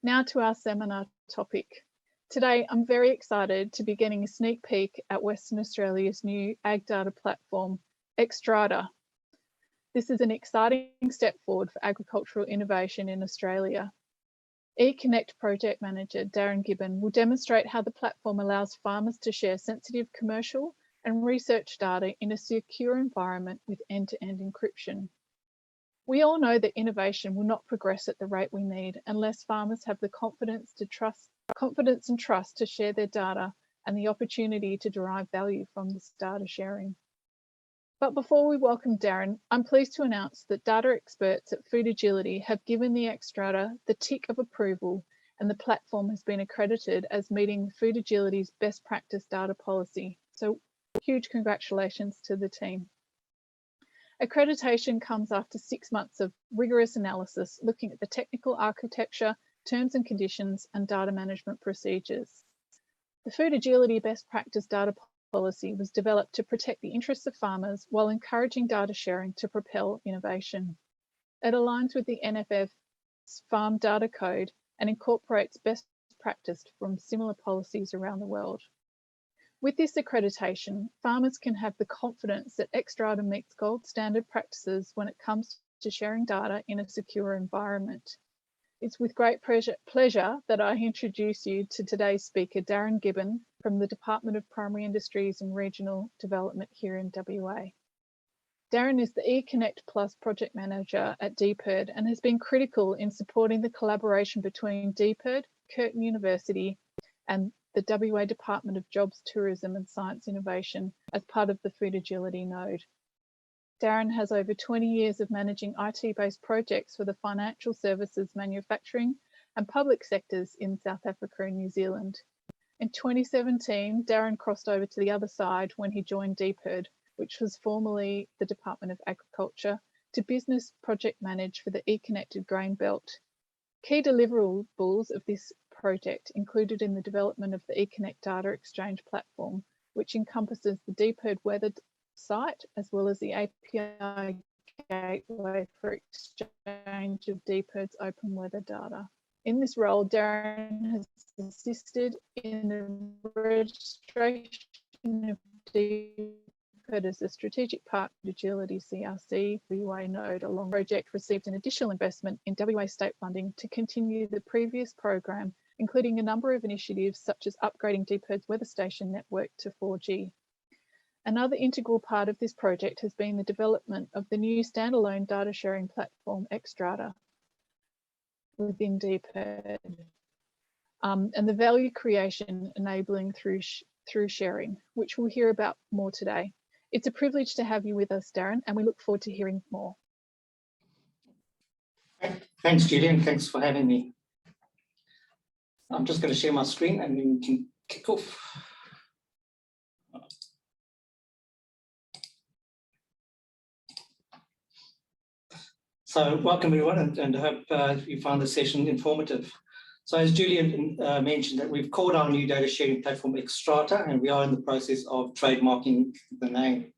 Now to our seminar topic. Today, I'm very excited to be getting a sneak peek at Western Australia's new ag data platform, Xstrata. This is an exciting step forward for agricultural innovation in Australia. eConnect project manager Darren Gibbon will demonstrate how the platform allows farmers to share sensitive commercial and research data in a secure environment with end-to-end encryption. We all know that innovation will not progress at the rate we need unless farmers have the confidence and trust to share their data and the opportunity to derive value from this data sharing. But before we welcome Darren, I'm pleased to announce that data experts at Food Agility have given the Xstrata the tick of approval, and the platform has been accredited as meeting Food Agility's best practice data policy. So huge congratulations to the team. Accreditation comes after 6 months of rigorous analysis looking at the technical architecture, terms and conditions, and data management procedures. The Food Agility Best Practice Data Policy was developed to protect the interests of farmers while encouraging data sharing to propel innovation. It aligns with the NFF's Farm Data Code and incorporates best practice from similar policies around the world. With this accreditation, farmers can have the confidence that Xstrata meets gold standard practices when it comes to sharing data in a secure environment. It's with great pleasure that I introduce you to today's speaker, Darren Gibbon, from the Department of Primary Industries and Regional Development here in WA. Darren is the eConnect Plus project manager at DPIRD and has been critical in supporting the collaboration between DPIRD, Curtin University, and the WA Department of Jobs, Tourism and Science Innovation as part of the Food Agility node. Darren has over 20 years of managing IT-based projects for the financial services, manufacturing and public sectors in South Africa and New Zealand. In 2017, Darren crossed over to the other side when he joined DPIRD, which was formerly the Department of Agriculture, to business project manage for the eConnected Grain Belt. Key deliverables of this project included in the development of the eConnect Data Exchange platform, which encompasses the DPIRD weather site as well as the API gateway for exchange of DPIRD's open weather data. In this role, Darren has assisted in the registration of DPIRD as a strategic partner with Agility CRC WA node. Along the project received an additional investment in WA state funding to continue the previous program, including a number of initiatives such as upgrading DPIRD's weather station network to 4G. Another integral part of this project has been the development of the new standalone data sharing platform, Xstrata, within DPIRD, and the value creation enabling through sharing, which we'll hear about more today. It's a privilege to have you with us, Darren, and we look forward to hearing more. Thanks, Judy, and thanks for having me. I'm just going to share my screen and then we can kick off. So welcome everyone, and I hope you found the session informative. So as Julian mentioned, that we've called our new data sharing platform Xstrata, and we are in the process of trademarking the name.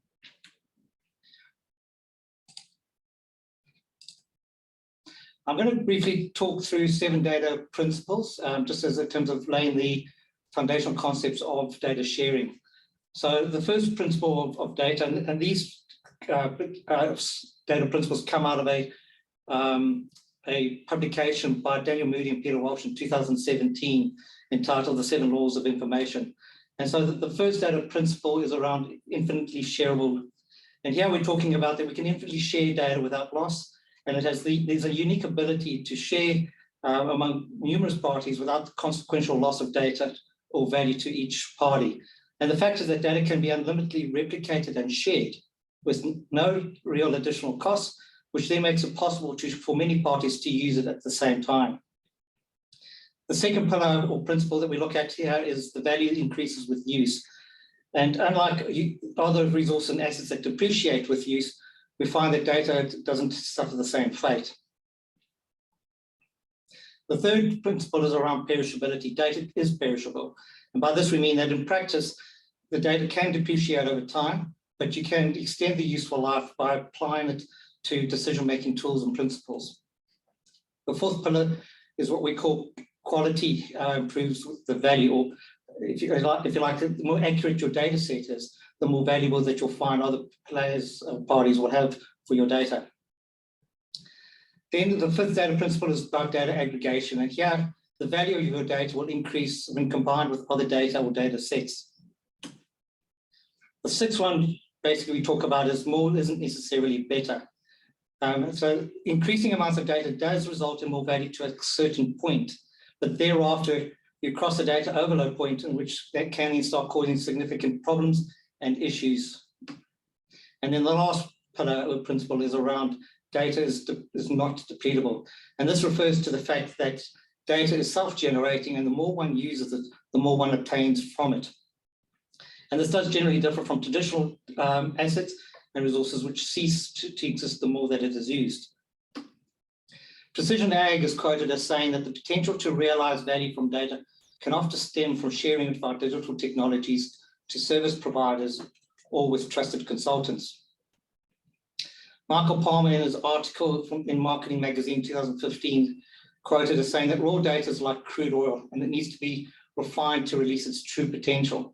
I'm going to briefly talk through 7 data principles, just as in terms of laying the foundational concepts of data sharing. So the first principle of data, and these data principles come out of a publication by Daniel Moody and Peter Walsh in 2017 entitled The 7 Laws of Information. And so the first data principle is around infinitely shareable. And here we're talking about that we can infinitely share data without loss, and it has there's a unique ability to share among numerous parties without consequential loss of data or value to each party. And the fact is that data can be unlimitedly replicated and shared with no real additional costs, which then makes it possible for many parties to use it at the same time. The second pillar or principle that we look at here is the value increases with use. And unlike other resources and assets that depreciate with use, we find that data doesn't suffer the same fate. The third principle is around perishability. Data is perishable. And by this we mean that in practice, the data can depreciate over time, but you can extend the useful life by applying it to decision-making tools and principles. The fourth pillar is what we call quality improves the value, or if you like, the more accurate your data set is, the more valuable that you'll find other players, parties will have for your data. Then the fifth data principle is about data aggregation. And here, the value of your data will increase when combined with other data or data sets. The sixth one, basically, we talk about is more isn't necessarily better. So increasing amounts of data does result in more value to a certain point, but thereafter, you cross the data overload point in which that can start causing significant problems and issues. And then the last pillar or principle is around data is not depletable. And this refers to the fact that data is self-generating, and the more one uses it, the more one obtains from it. And this does generally differ from traditional assets and resources which cease to exist the more that it is used. Precision Ag is quoted as saying that the potential to realize value from data can often stem from sharing of our digital technologies to service providers or with trusted consultants. Michael Palmer, in his article in Marketing Magazine 2015, quoted as saying that raw data is like crude oil and it needs to be refined to release its true potential.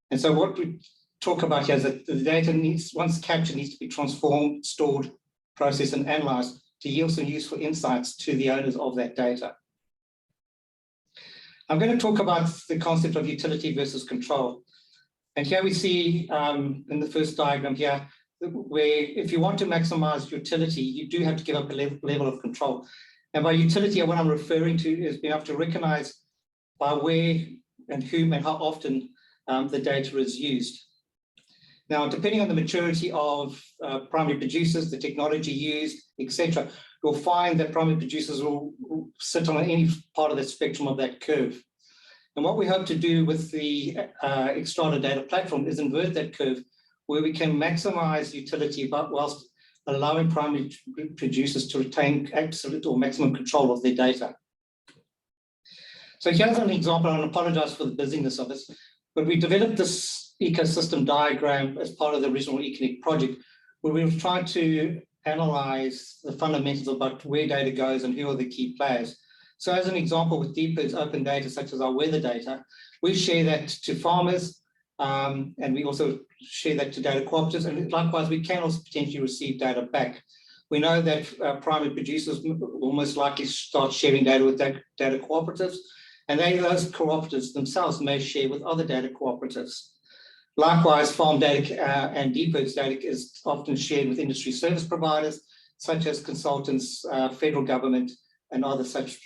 And so what we talk about here is that the data needs, once captured, needs to be transformed, stored, processed, and analyzed to yield some useful insights to the owners of that data. I'm going to talk about the concept of utility versus control. And here we see in the first diagram here, where if you want to maximize utility, you do have to give up a level of control. And by utility, what I'm referring to is being able to recognize by where and whom and how often the data is used. Now, depending on the maturity of primary producers, the technology used, etc., you'll find that primary producers will sit on any part of the spectrum of that curve. And what we hope to do with the Xstrata data platform is invert that curve, where we can maximize utility but whilst allowing primary producers to retain absolute or maximum control of their data. So here's an example, and I apologize for the busyness of this, but we developed this ecosystem diagram as part of the original eConnect project, where we were trying to analyze the fundamentals about where data goes and who are the key players. So as an example, with DPIR's open data, such as our weather data, we share that to farmers, and we also share that to data cooperatives, and likewise, we can also potentially receive data back. We know that primary producers will most likely start sharing data with data cooperatives, and those cooperatives themselves may share with other data cooperatives. Likewise, farm data and DPIR's data is often shared with industry service providers, such as consultants, federal government, and other such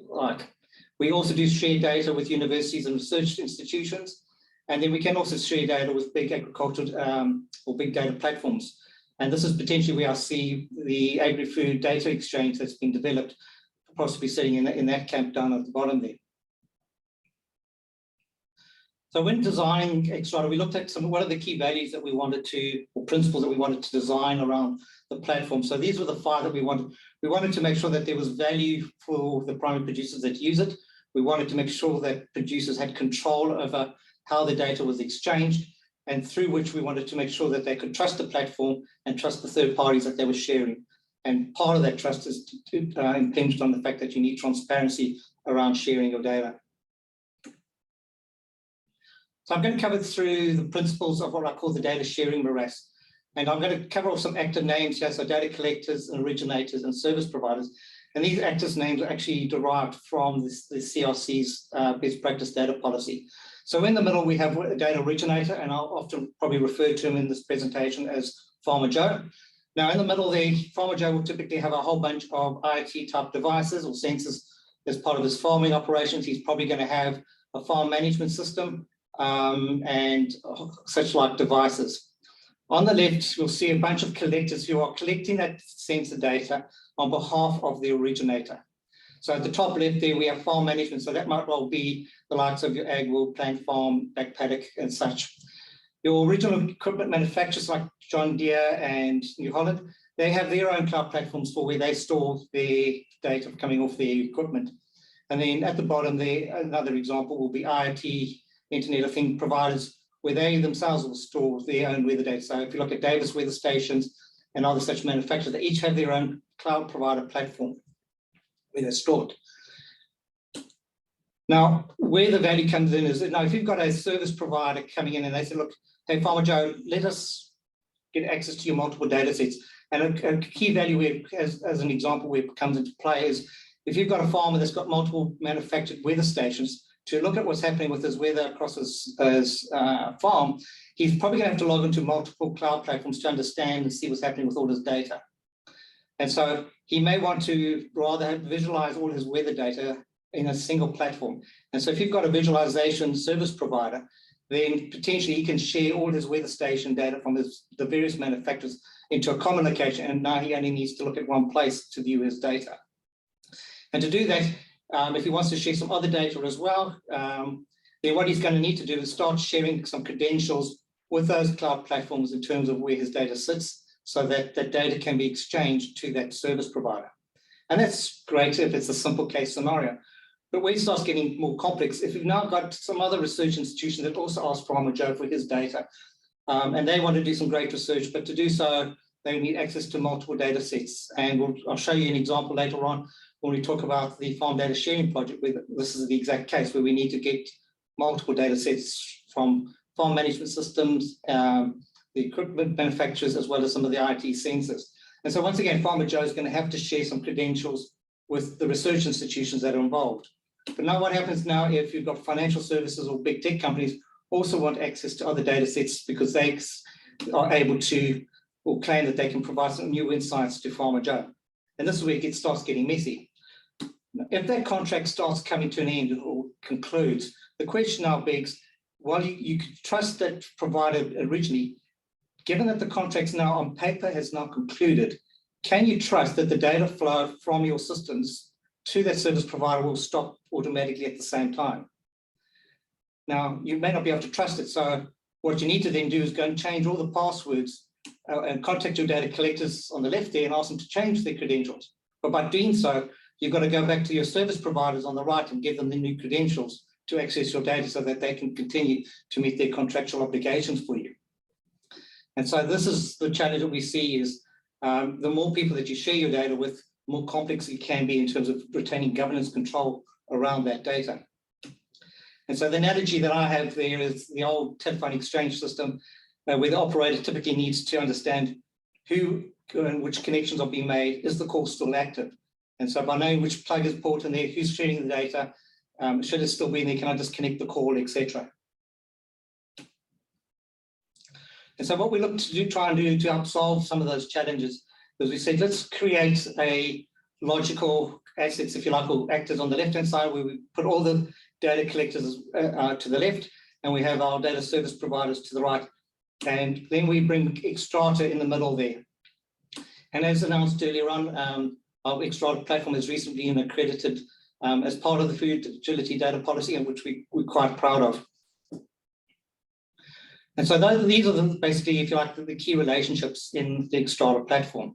like. We also do share data with universities and research institutions, and then we can also share data with big agricultural or big data platforms. And this is potentially where I see the agri-food data exchange that's been developed, possibly sitting in that camp down at the bottom there. So when designing Xstrata, we looked at what are the key values that we wanted to, or principles that we wanted to design around the platform. So these were the 5 that we wanted. We wanted to make sure that there was value for the primary producers that use it. We wanted to make sure that producers had control over how the data was exchanged, and through which we wanted to make sure that they could trust the platform and trust the third parties that they were sharing. And part of that trust is impinged on the fact that you need transparency around sharing your data. So I'm going to cover through the principles of what I call the data sharing morass. And I'm going to cover off some active names here, so data collectors and originators and service providers. And these active names are actually derived from the CRC's best practice data policy. So in the middle, we have a data originator, and I'll often probably refer to him in this presentation as Farmer Joe. Now in the middle there, Farmer Joe will typically have a whole bunch of IoT type devices or sensors as part of his farming operations. He's probably going to have a farm management system and such like devices. On the left, you'll see a bunch of collectors who are collecting that sensor data on behalf of the originator. So at the top left there, we have farm management. So that might well be the likes of your ag, wool, plant farm, back paddock, and such. Your original equipment manufacturers like John Deere and New Holland, they have their own cloud platforms for where they store their data coming off their equipment. And then at the bottom there, another example will be IoT, Internet of Things providers, where they themselves will store their own weather data. So if you look at Davis weather stations and other such manufacturers, they each have their own cloud provider platform where they're stored. Now, where the value comes in is, now if you've got a service provider coming in and they say, look, hey, Farmer Joe, let us get access to your multiple data sets. And a key value where, as an example where it comes into play is, if you've got a farmer that's got multiple manufactured weather stations, to look at what's happening with his weather across his farm, he's probably going to have to log into multiple cloud platforms to understand and see what's happening with all his data. And so he may want to rather visualize all his weather data in a single platform. And so if you've got a visualization service provider, then potentially he can share all his weather station data from the various manufacturers into a common location, and now he only needs to look at one place to view his data. And to do that, if he wants to share some other data as well, then what he's going to need to do is start sharing some credentials with those cloud platforms in terms of where his data sits, so that that data can be exchanged to that service provider. And that's great if it's a simple case scenario. But where it starts getting more complex, if you've now got some other research institutions that also ask Farmer Joe for his data, and they want to do some great research, but to do so, they need access to multiple data sets. And I'll show you an example later on when we talk about the farm data sharing project, where this is the exact case where we need to get multiple data sets from farm management systems, the equipment manufacturers, as well as some of the IT sensors. And so once again, Farmer Joe is going to have to share some credentials with the research institutions that are involved. But now what happens now if you've got financial services or big tech companies also want access to other data sets, because they are able to, or claim that they can provide some new insights to Farmer Joe. And this is where it starts getting messy. If that contract starts coming to an end or concludes, the question now begs, well, you could trust that provider originally, given that the contract's now on paper has now concluded, can you trust that the data flow from your systems to that service provider will stop automatically at the same time? Now, you may not be able to trust it. So what you need to then do is go and change all the passwords and contact your data collectors on the left there and ask them to change their credentials. But by doing so, you've got to go back to your service providers on the right and give them the new credentials to access your data so that they can continue to meet their contractual obligations for you. And so this is the challenge that we see is the more people that you share your data with, the more complex it can be in terms of retaining governance control around that data. And so the analogy that I have there is the old telephone exchange system where the operator typically needs to understand who and which connections are being made, is the call still active? And so by knowing which plug is put in there, who's sharing the data, should it still be in there, can I disconnect the call, etc. And so what we look to try and do to help solve some of those challenges is we said, let's create a logical assets, if you like, or actors on the left-hand side, where we put all the data collectors to the left, and we have our data service providers to the right. And then we bring Xstrata in the middle there. And as announced earlier on, our Xstrata platform is recently been accredited as part of the Food Agility Data Policy, and which we're quite proud of. And so these are basically, if you like, the key relationships in the Xstrata platform.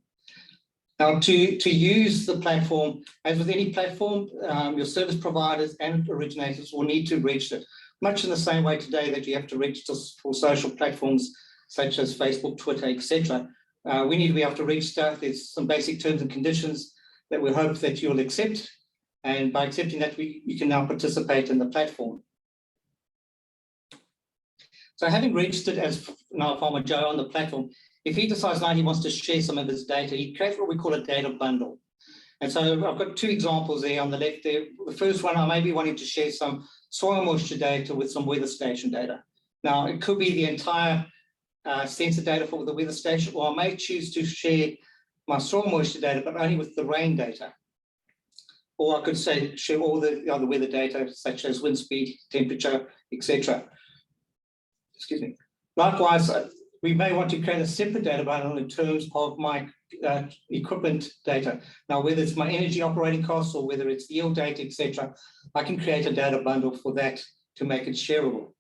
Now, to use the platform, as with any platform, your service providers and originators will need to register, much in the same way today that you have to register for social platforms such as Facebook, Twitter, etc. We need to be able to register. There's some basic terms and conditions that we hope that you'll accept. And by accepting that, you can now participate in the platform. So having registered as now Farmer Joe on the platform, if he decides now he wants to share some of his data, he creates what we call a data bundle. And so I've got two examples there on the left there. The first one, I may be wanting to share some soil moisture data with some weather station data. Now, it could be the entire sensor data for the weather station, or I may choose to share my soil moisture data, but only with the rain data. Or I could say share all the other weather data, such as wind speed, temperature, etc. Excuse me. Likewise, we may want to create a separate data bundle in terms of my equipment data. Now, whether it's my energy operating costs or whether it's yield data, etc., I can create a data bundle for that to make it shareable.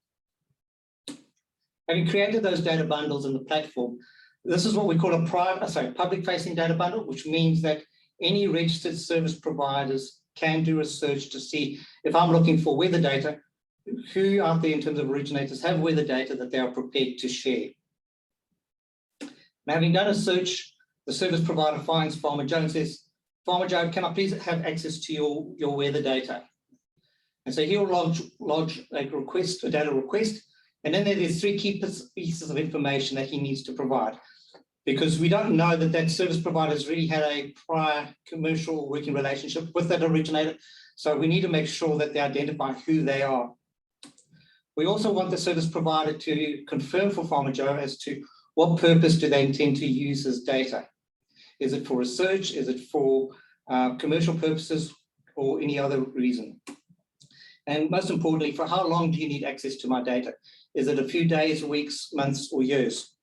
Having created those data bundles in the platform, this is what we call a public-facing data bundle, which means that any registered service providers can do research to see if I'm looking for weather data, who out there in terms of originators have weather data that they are prepared to share. Now, having done a search, the service provider finds Farmer Joe and says, Farmer Joe, can I please have access to your weather data? And so he'll lodge a request, a data request, and then there's 3 key pieces of information that he needs to provide, because we don't know that that service provider has really had a prior commercial working relationship with that originator. So we need to make sure that they identify who they are. We also want the service provider to confirm for Farmer Joe as to what purpose do they intend to use his data. Is it for research? Is it for commercial purposes, or any other reason? And most importantly, for how long do you need access to my data? Is it a few days, weeks, months, or years?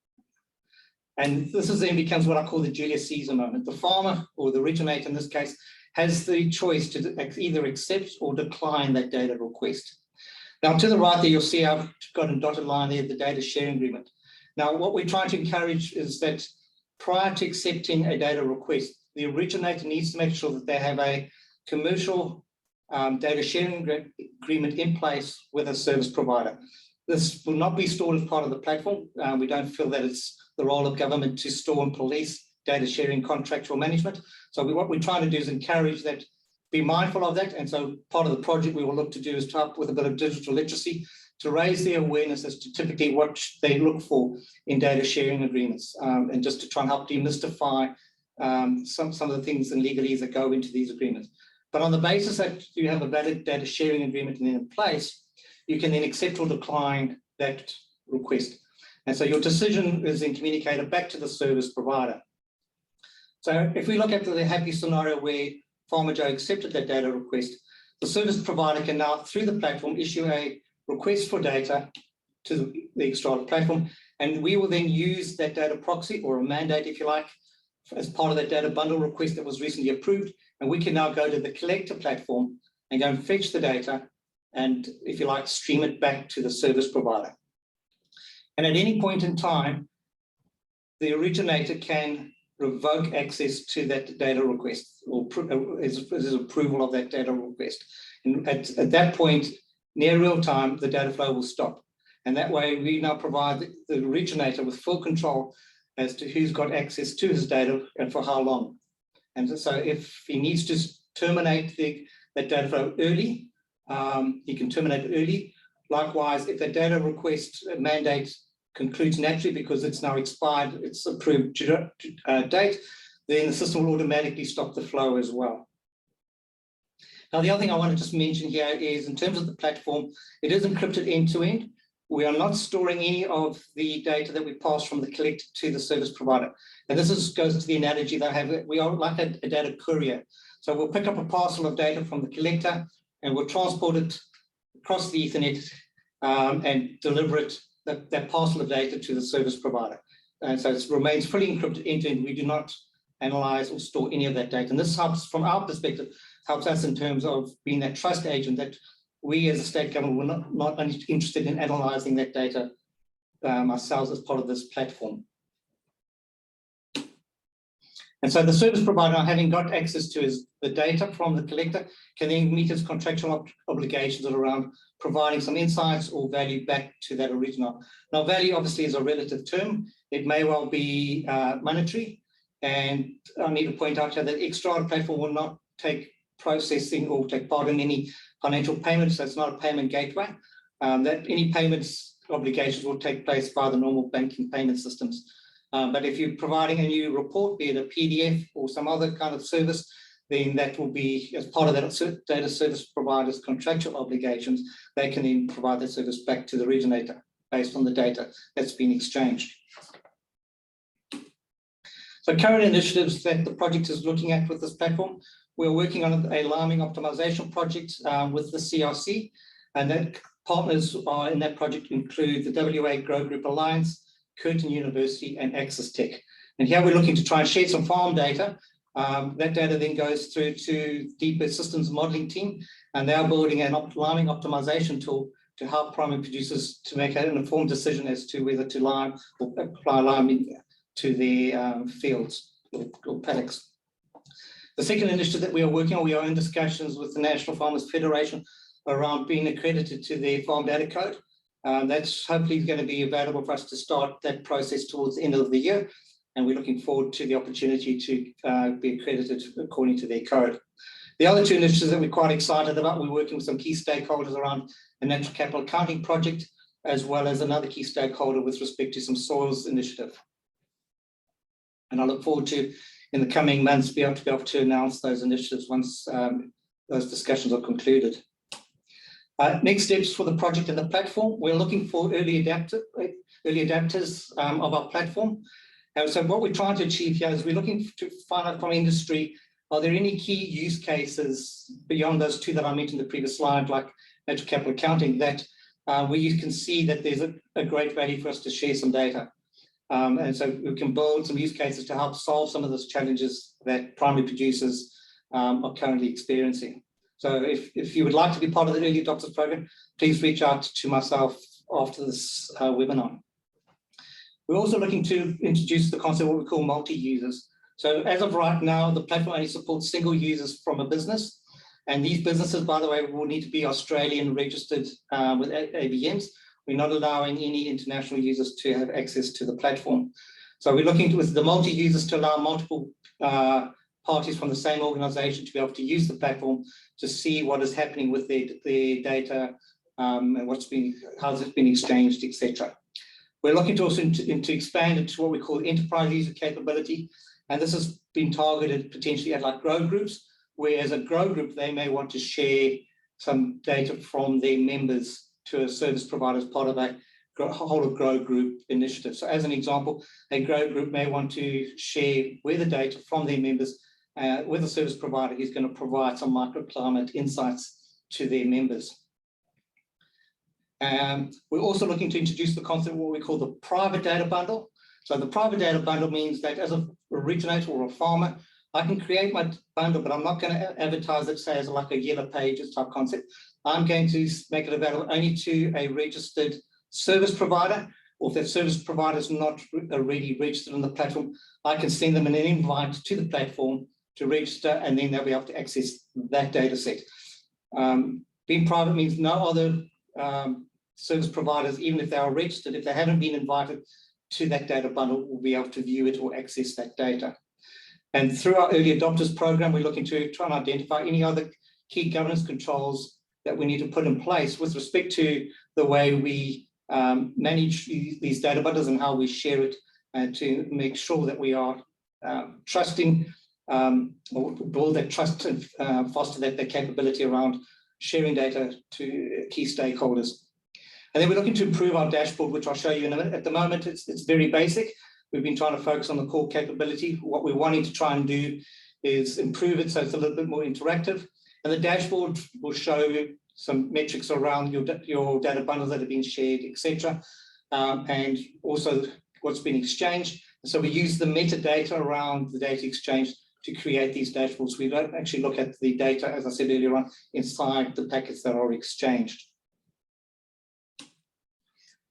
And this is then becomes what I call the Julius Caesar moment. The farmer, or the originator in this case, has the choice to either accept or decline that data request. Now, to the right there, you'll see I've got a dotted line there, the data sharing agreement. Now, what we're trying to encourage is that prior to accepting a data request, the originator needs to make sure that they have a commercial data sharing agreement in place with a service provider. This will not be stored as part of the platform. We don't feel that it's the role of government to store and police data sharing contractual management. So what we're trying to do is encourage that, be mindful of that. And so part of the project we will look to do is to help with a bit of digital literacy to raise their awareness as to typically what they look for in data sharing agreements, and just to try and help demystify some of the things and legalese that go into these agreements. But on the basis that you have a valid data sharing agreement in place, you can then accept or decline that request. And so your decision is then communicated back to the service provider. So if we look at the happy scenario where Farmer Joe accepted that data request, the service provider can now, through the platform, issue a request for data to the Xstrata platform, and we will then use that data proxy, or a mandate, if you like, as part of that data bundle request that was recently approved, and we can now go to the collector platform and go and fetch the data and, if you like, stream it back to the service provider. And at any point in time, the originator can revoke access to that data request, or his approval of that data request. And at that point, near real time, the data flow will stop. And that way, we now provide the originator with full control as to who's got access to his data and for how long. And so if he needs to terminate that data flow early, he can terminate it early. Likewise, if the data request mandate concludes naturally because it's now expired, its approved date, then the system will automatically stop the flow as well. Now, the other thing I want to just mention here is, in terms of the platform, it is encrypted end-to-end. We are not storing any of the data that we pass from the collector to the service provider. And this goes to the analogy that I have. We are like a data courier. So we'll pick up a parcel of data from the collector and we'll transport it across the Ethernet and deliver it, that parcel of data, to the service provider. And so it remains fully encrypted end-to-end. We do not analyze or store any of that data. And this helps, from our perspective, helps us in terms of being that trust agent that we as a state government were not only interested in analyzing that data ourselves as part of this platform. And so the service provider, having got access to the data from the collector, can then meet its contractual obligations around providing some insights or value back to that original. Now, value obviously is a relative term. It may well be monetary. And I need to point out here that Xstrata platform will not take processing or take part in any financial payments. So it's not a payment gateway. That any payments obligations will take place via the normal banking payment systems. But if you're providing a new report, be it a PDF or some other kind of service, then that will be, as part of that data service provider's contractual obligations, they can then provide that service back to the originator based on the data that's been exchanged. So current initiatives that the project is looking at with this platform, we're working on a liming optimization project with the CRC, and that partners are in that project include the WA Grow Group Alliance, Curtin University, and Access Tech. And here we're looking to try and share some farm data. That data then goes through to Deeper Systems Modeling team, and they're building an liming optimization tool to help primary producers to make an informed decision as to whether to lime or apply liming to their fields or paddocks. The second initiative that we are working on, we are in discussions with the National Farmers Federation around being accredited to their farm data code. That's hopefully going to be available for us to start that process towards the end of the year. And we're looking forward to the opportunity to be accredited according to their code. The other two initiatives that we're quite excited about, we're working with some key stakeholders around a natural capital accounting project, as well as another key stakeholder with respect to some soils initiative. And I look forward to, in the coming months, be able to announce those initiatives once those discussions are concluded. Next steps for the project and the platform. We're looking for early adapters of our platform. And so what we're trying to achieve here is we're looking to find out from industry, are there any key use cases beyond those two that I mentioned in the previous slide, like natural capital accounting, that where you can see that there's a great value for us to share some data. And so we can build some use cases to help solve some of those challenges that primary producers are currently experiencing. So if you would like to be part of the Early Adopters Program, please reach out to myself after this webinar. We're also looking to introduce the concept of what we call multi-users. So as of right now, the platform only supports single users from a business. And these businesses, by the way, will need to be Australian registered with ABNs. We're not allowing any international users to have access to the platform. So we're looking with the multi-users to allow multiple parties from the same organization to be able to use the platform to see what is happening with their data and how it's been exchanged, etc. We're looking to also to expand into what we call enterprise user capability. And this has been targeted potentially at like grow groups, where as a grow group, they may want to share some data from their members to a service provider as part of a whole of grow group initiative. So as an example, a grow group may want to share weather data from their members with a service provider who's going to provide some microclimate insights to their members. We're also looking to introduce the concept of what we call the private data bundle. So the private data bundle means that as an originator or a farmer, I can create my bundle, but I'm not going to advertise it, say, as like a yellow pages type concept. I'm going to make it available only to a registered service provider, or if that service provider is not already registered on the platform, I can send them an invite to the platform to register, and then they'll be able to access that data set. Being private means no other service providers, even if they are registered, if they haven't been invited to that data bundle, will be able to view it or access that data. And through our early adopters program, we're looking to try and identify any other key governance controls that we need to put in place with respect to the way we manage these data bundles and how we share it, and to make sure that we are trusting or build that trust and foster that capability around sharing data to key stakeholders. And then we're looking to improve our dashboard, which I'll show you in a minute. At the moment, it's very basic. We've been trying to focus on the core capability. What we're wanting to try and do is improve it so it's a little bit more interactive. And the dashboard will show you some metrics around your data bundles that have been shared, etc. And also what's been exchanged. So we use the metadata around the data exchange to create these dashboards. We don't actually look at the data, as I said earlier on, inside the packets that are exchanged.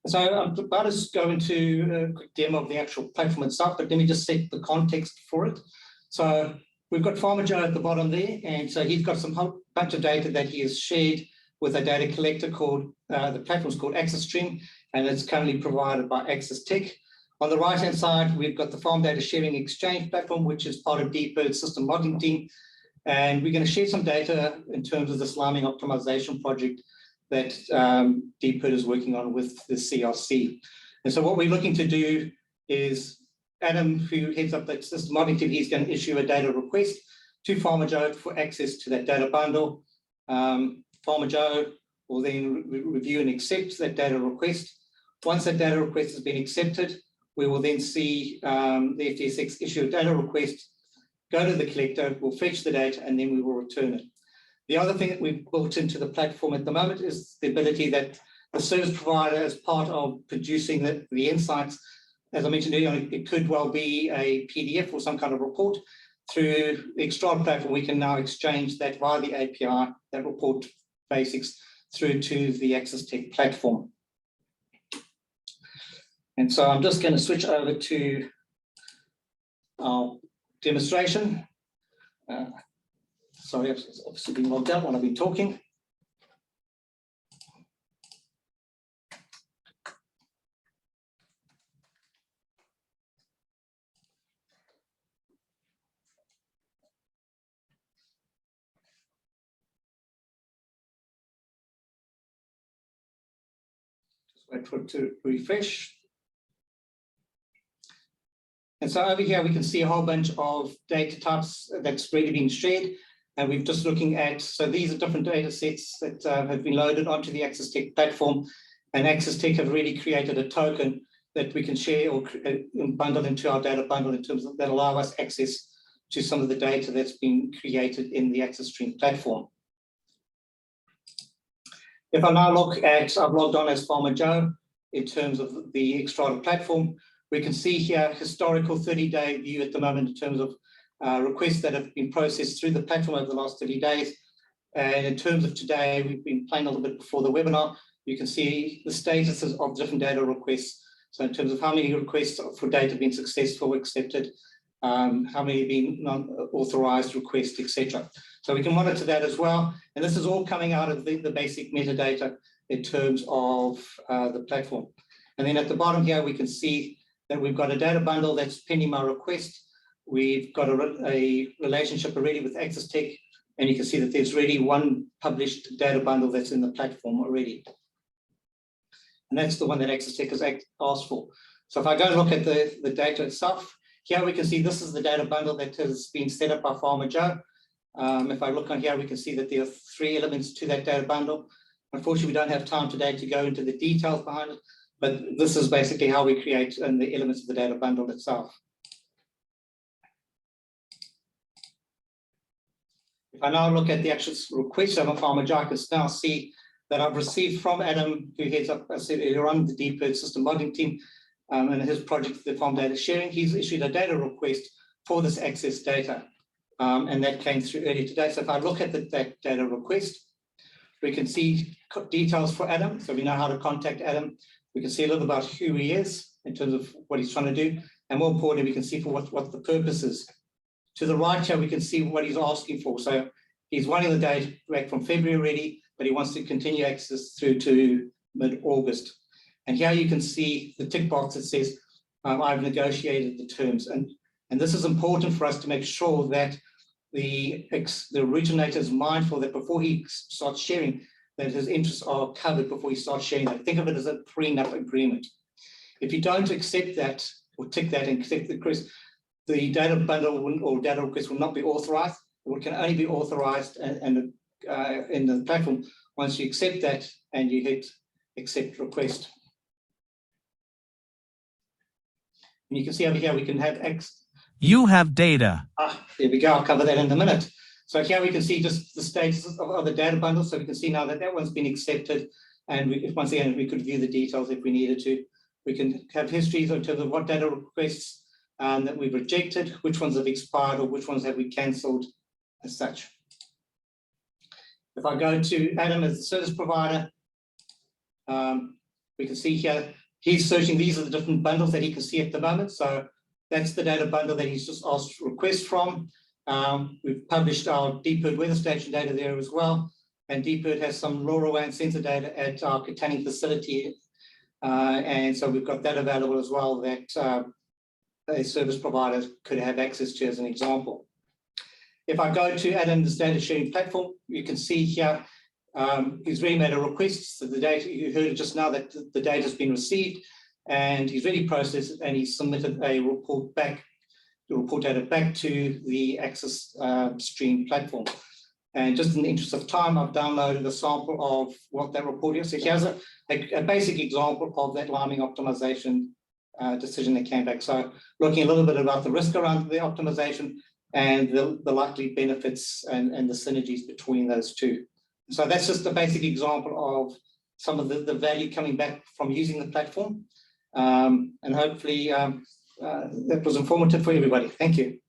So I'm about to go into a quick demo of the actual platform itself, but let me just set the context for it. So we've got Farmer Joe at the bottom there, and so he's got some whole bunch of data that he has shared with a data collector called, the platform's called Access Stream, and it's currently provided by Access Tech. On the right-hand side, we've got the Farm Data Sharing Exchange platform, which is part of DPIRD's system modeling team. And we're going to share some data in terms of this lambing optimization project that DPIRD is working on with the CRC. And so what we're looking to do is Adam, who heads up that system modeling team, he's going to issue a data request to Farmer Joe for access to that data bundle. Farmer Joe will then review and accept that data request. Once that data request has been accepted, we will then see the FTSX issue a data request, go to the collector, we'll fetch the data, and then we will return it. The other thing that we've built into the platform at the moment is the ability that the service provider, as part of producing the insights, as I mentioned earlier, it could well be a PDF or some kind of report. Through the Extra platform, we can now exchange that via the API, that report basics, through to the Access Tech platform. And so I'm just going to switch over to our demonstration. Sorry, I've obviously been logged out while I've been talking. wait for it to refresh. And so over here, we can see a whole bunch of data types that's already been shared. And we're just looking at, so these are different data sets that have been loaded onto the Access Tech platform. And Access Tech have really created a token that we can share or bundle into our data bundle in terms of that allow us access to some of the data that's been created in the Access Stream platform. If I now look at, I've logged on as Farmer Joe in terms of the Xstrata platform, we can see here historical 30-day view at the moment in terms of requests that have been processed through the platform over the last 30 days. And in terms of today, we've been playing a little bit before the webinar. You can see the statuses of different data requests. So in terms of how many requests for data have been successful, accepted, how many have been non-authorized requests, etc. So we can monitor that as well. And this is all coming out of the basic metadata in terms of the platform. And then at the bottom here, we can see that we've got a data bundle that's pending my request. We've got a relationship already with Access Tech, and you can see that there's already one published data bundle that's in the platform already. And that's the one that Access Tech has asked for. So if I go and look at the data itself, here we can see this is the data bundle that has been set up by Farmer Joe. If I look on here, we can see that there are 3 elements to that data bundle. Unfortunately, we don't have time today to go into the details behind it, but this is basically how we create the elements of the data bundle itself. If I now look at the actual request of a Farmer Joe, I can now see that I've received from Adam, who heads up, I said earlier on, the DPIRD system modeling team, and his project, the farm data sharing. He's issued a data request for this access data, and that came through earlier today. So if I look at that data request, we can see details for Adam, so we know how to contact Adam. We can see a little about who he is in terms of what he's trying to do, and more importantly, we can see for what the purpose is. To the right here, we can see what he's asking for. So he's wanting the data back from February already, but he wants to continue access through to mid-August. And here you can see the tick box that says, I've negotiated the terms. And this is important for us to make sure that the originator is mindful that before he starts sharing, that his interests are covered before he starts sharing that. Think of it as a prenup agreement. If you don't accept that or tick that and accept the request, the data bundle or data request will not be authorized. It can only be authorized and in the platform once you accept that and you hit accept request. And you can see over here we can have You have data. There we go. I'll cover that in a minute. So here we can see just the status of the data bundle. So we can see now that that one's been accepted, and once again we could view the details if we needed to. We can have histories in terms of what data requests that we've rejected, which ones have expired, or which ones have we cancelled as such. If I go to Adam as the service provider, we can see here he's searching. These are the different bundles that he can see at the moment. So that's the data bundle that he's just asked requests from. We've published our DPIRD weather station data there as well. And DPIRD has some LoRaWAN sensor data at our Katanning facility. And so we've got that available as well that a service provider could have access to as an example. If I go to Adam's data sharing platform, you can see here he's really made a request. So the data, you heard just now that the data has been received and he's really processed it and he submitted a report back, the report data back to the Access Stream platform. And just in the interest of time, I've downloaded a sample of what that report is. So here's a basic example of that liming optimization decision that came back. So looking a little bit about the risk around the optimization and the likely benefits and the synergies between those two. So that's just a basic example of some of the value coming back from using the platform. And hopefully that was informative for everybody. Thank you.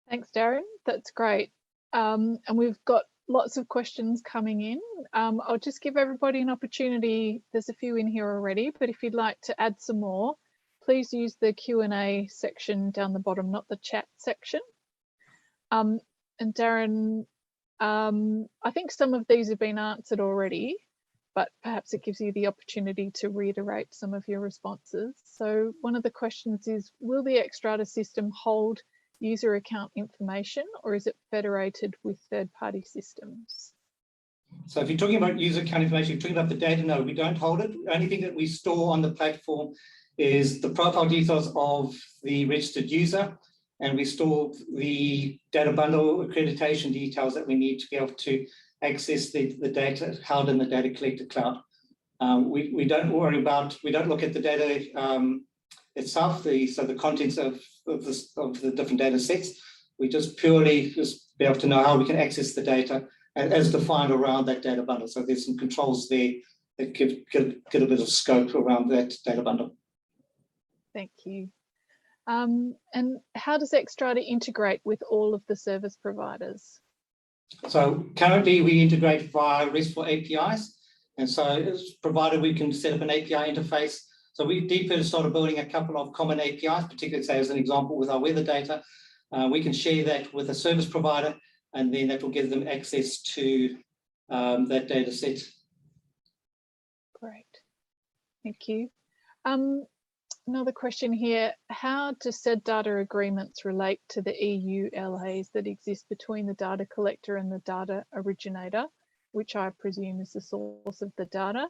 Thanks, Darren. That's great. And we've got lots of questions coming in. I'll just give everybody an opportunity. There's a few in here already, but if you'd like to add some more, please use the Q&A section down the bottom, not the chat section. And Darren, I think some of these have been answered already, but perhaps it gives you the opportunity to reiterate some of your responses. So one of the questions is, will the Xstrata system hold user account information, or is it federated with third-party systems? So if you're talking about user account information, you're talking about the data, no, we don't hold it. The only thing that we store on the platform is the profile details of the registered user, and we store the data bundle accreditation details that we need to be able to access the data held in the data collector cloud. We don't look at the data itself, so the contents of the different data sets. We just purely be able to know how we can access the data as defined around that data bundle. So there's some controls there that give a bit of scope around that data bundle. Thank you. And how does Xstrata integrate with all of the service providers? So currently we integrate via RESTful APIs. And so as provided we can set up an API interface. So we deeply started building a couple of common APIs, particularly say as an example with our weather data. We can share that with a service provider, and then that will give them access to that data set. Great, thank you. Another question here, how do said data agreements relate to the EU LAs that exist between the data collector and the data originator, which I presume is the source of the data?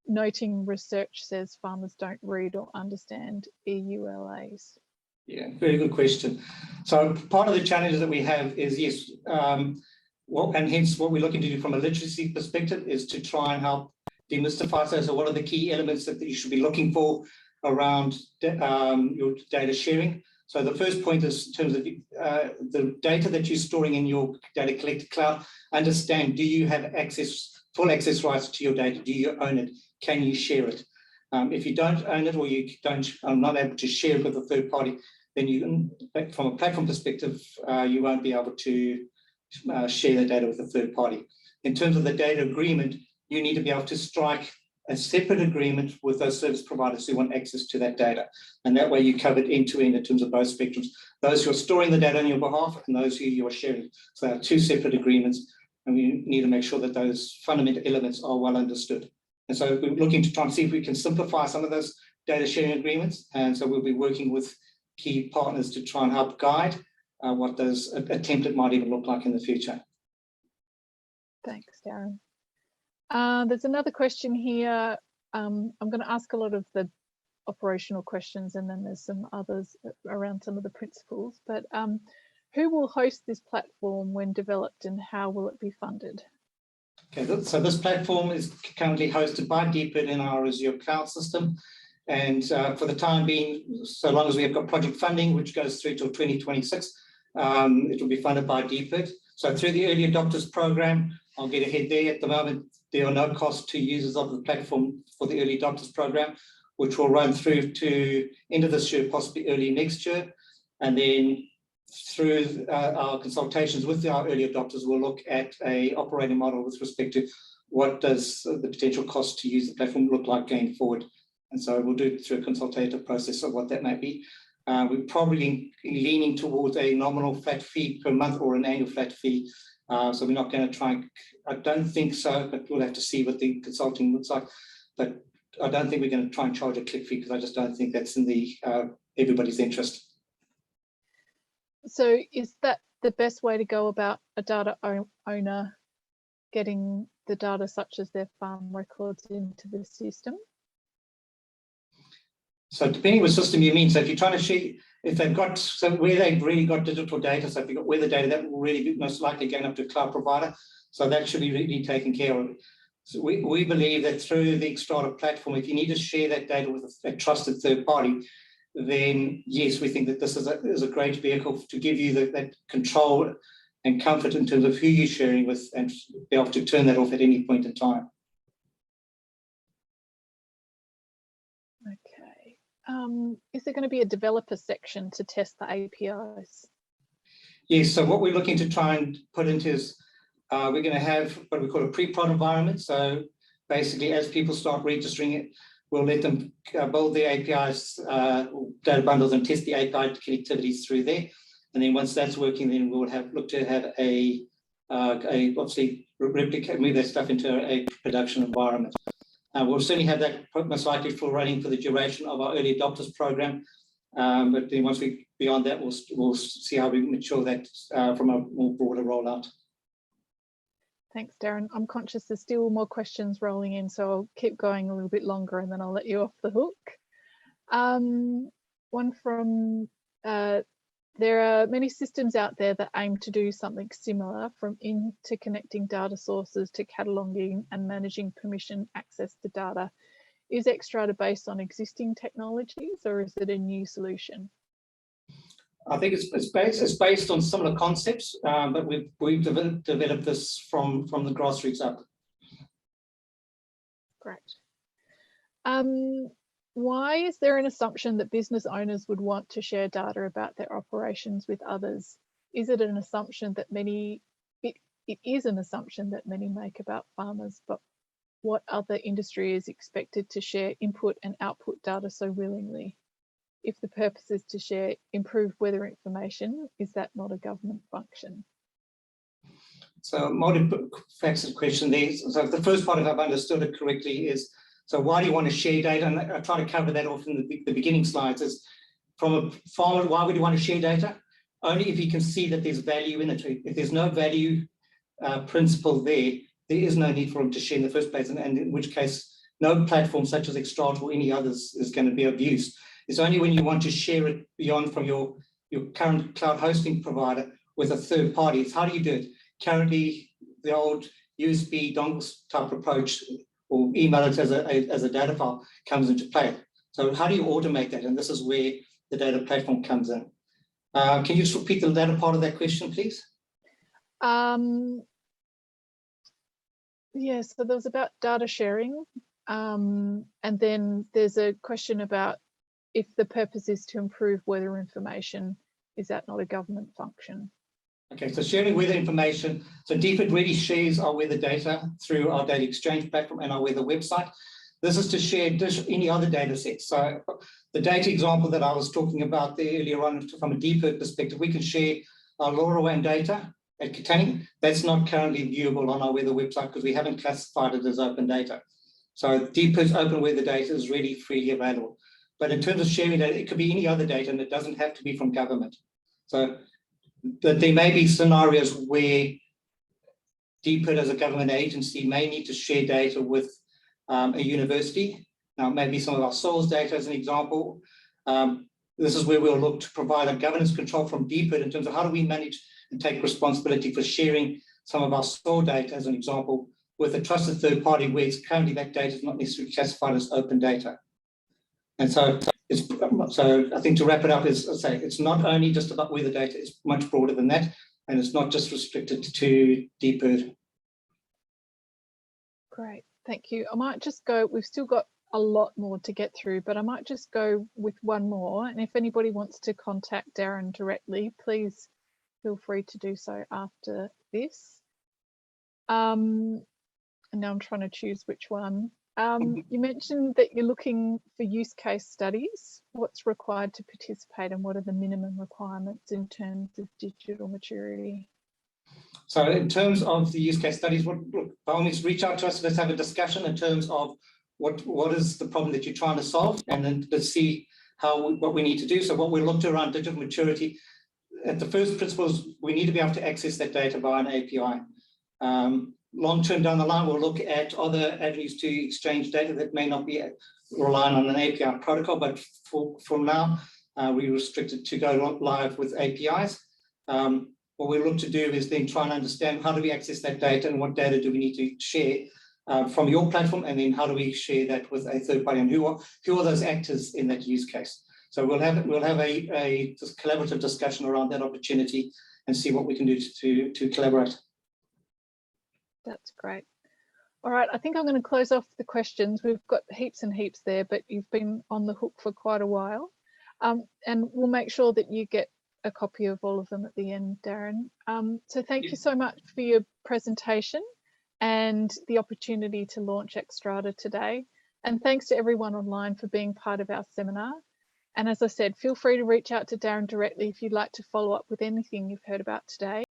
Noting research says farmers don't read or understand EU LAs. Yeah, very good question. So part of the challenges that we have is, yes, and hence what we're looking to do from a literacy perspective is to try and help demystify. So what are the key elements that you should be looking for around your data sharing? So the first point is in terms of the data that you're storing in your data collector cloud, understand, do you have full access rights to your data? Do you own it? Can you share it? If you don't own it, or you are not able to share it with a third party, then you, from a platform perspective, you won't be able to share the data with a third party. In terms of the data agreement, you need to be able to strike a separate agreement with those service providers who want access to that data. And that way you cover it end-to-end in terms of both spectrums, those who are storing the data on your behalf and those who you are sharing. So there are two separate agreements, and we need to make sure that those fundamental elements are well understood. And so we're looking to try and see if we can simplify some of those data sharing agreements. And so we'll be working with key partners to try and help guide what those a template might even look like in the future. Thanks, Darren. There's another question here. I'm going to ask a lot of the operational questions, and then there's some others around some of the principles. But who will host this platform when developed, and how will it be funded? Okay, so this platform is currently hosted by Gibbon in our Azure cloud system. And for the time being, so long as we have got project funding, which goes through till 2026, it will be funded by Gibbon. So through the early adopters program, I'll get ahead there. At the moment, there are no costs to users of the platform for the early adopters program, which will run through to end of this year, possibly early next year. And then through our consultations with our early adopters, we'll look at a operating model with respect to what does the potential cost to use the platform look like going forward. And so we'll do it through a consultative process of what that might be. We're probably leaning towards a nominal flat fee per month or an annual flat fee. So we're not going to try, I don't think so, but we'll have to see what the consulting looks like. But I don't think we're going to try and charge a click fee, because I just don't think that's in the everybody's interest. So is that the best way to go about a data owner getting the data such as their farm records into the system? So depending what system you mean, so if you're trying to share, if they've got, so where they've really got digital data, so if you've got weather data, that will really be most likely going up to a cloud provider. So that should be really taken care of. So we believe that through the Xstrata platform, if you need to share that data with a trusted third party, then yes, we think that this is a great vehicle to give you that control and comfort in terms of who you're sharing with, and be able to turn that off at any point in time. Okay. Is there going to be a developer section to test the APIs? Yes, so what we're looking to try and put into is we're going to have what we call a pre-prod environment. So basically, as people start registering it, we'll let them build their APIs, data bundles, and test the API connectivities through there. And then once that's working, then we'll look to have obviously replicate, move that stuff into a production environment. We'll certainly have that most likely full running for the duration of our early adopters program. But then once we beyond that, we'll see how we mature that from a more broader rollout. Thanks, Darren. I'm conscious there's still more questions rolling in, so I'll keep going a little bit longer and then I'll let you off the hook. One from, there are many systems out there that aim to do something similar, from interconnecting data sources to cataloguing and managing permission access to data. Is Xstrata based on existing technologies, or is it a new solution? I think it's based on similar concepts, but we've developed this from the grassroots up. Great. Why is there an assumption that business owners would want to share data about their operations with others? Is it an assumption that many, it is an assumption that many make about farmers, but what other industry is expected to share input and output data so willingly? If the purpose is to share improved weather information, is that not a government function? So multifaceted question there. So the first part, if I've understood it correctly, is, so why do you want to share data? And I try to cover that off in the beginning slides. Is from a farmer, why would you want to share data? Only if you can see that there's value in it. If there's no value principle there is no need for them to share in the first place, and in which case no platform such as Xstrata or any others is going to be of use. It's only when you want to share it beyond from your current cloud hosting provider with a third party. It's how do you do it? Currently, the old USB dongles type approach, or email it as a data file, comes into play. So how do you automate that? And this is where the data platform comes in. Can you just repeat the latter part of that question, please? Yes, so there was about data sharing, and then there's a question about if the purpose is to improve weather information, is that not a government function? Okay, so sharing weather information. So DFID already shares our weather data through our data exchange platform and our weather website. This is to share any other data sets. So the data example that I was talking about there earlier on, from a DFID perspective, we can share our LoRaWAN data at Katanning. That's not currently viewable on our weather website because we haven't classified it as open data. So DFID's open weather data is really freely available. But in terms of sharing data, it could be any other data, and it doesn't have to be from government. So that there may be scenarios where DFID as a government agency may need to share data with a university. Now, maybe some of our soils data as an example. This is where we'll look to provide a governance control from DFID in terms of how do we manage and take responsibility for sharing some of our soil data as an example with a trusted third party where it's currently that data is not necessarily classified as open data. And so I think to wrap it up is, I say, it's not only just about weather data, it's much broader than that, and it's not just restricted to DFID. Great, thank you. I might just go, we've still got a lot more to get through, but I might just go with one more. And if anybody wants to contact Darren directly, please feel free to do so after this. And now I'm trying to choose which one. You mentioned that you're looking for use case studies. What's required to participate, and what are the minimum requirements in terms of digital maturity? So in terms of the use case studies, by all means, reach out to us. Let's have a discussion in terms of what is the problem that you're trying to solve, and then let's see what we need to do. So what we looked around digital maturity, at the first principles, we need to be able to access that data via an API. Long term down the line, we'll look at other avenues to exchange data that may not be relying on an API protocol, but for now, we're restricted to go live with APIs. What we look to do is then try and understand how do we access that data and what data do we need to share from your platform, and then how do we share that with a third party, and who are those actors in that use case. So we'll have a collaborative discussion around that opportunity and see what we can do to collaborate. That's great. All right, I think I'm going to close off the questions. We've got heaps and heaps there, but you've been on the hook for quite a while. And we'll make sure that you get a copy of all of them at the end, Darren. So thank you so much for your presentation and the opportunity to launch Xstrata today. And thanks to everyone online for being part of our seminar. And as I said, feel free to reach out to Darren directly if you'd like to follow up with anything you've heard about today.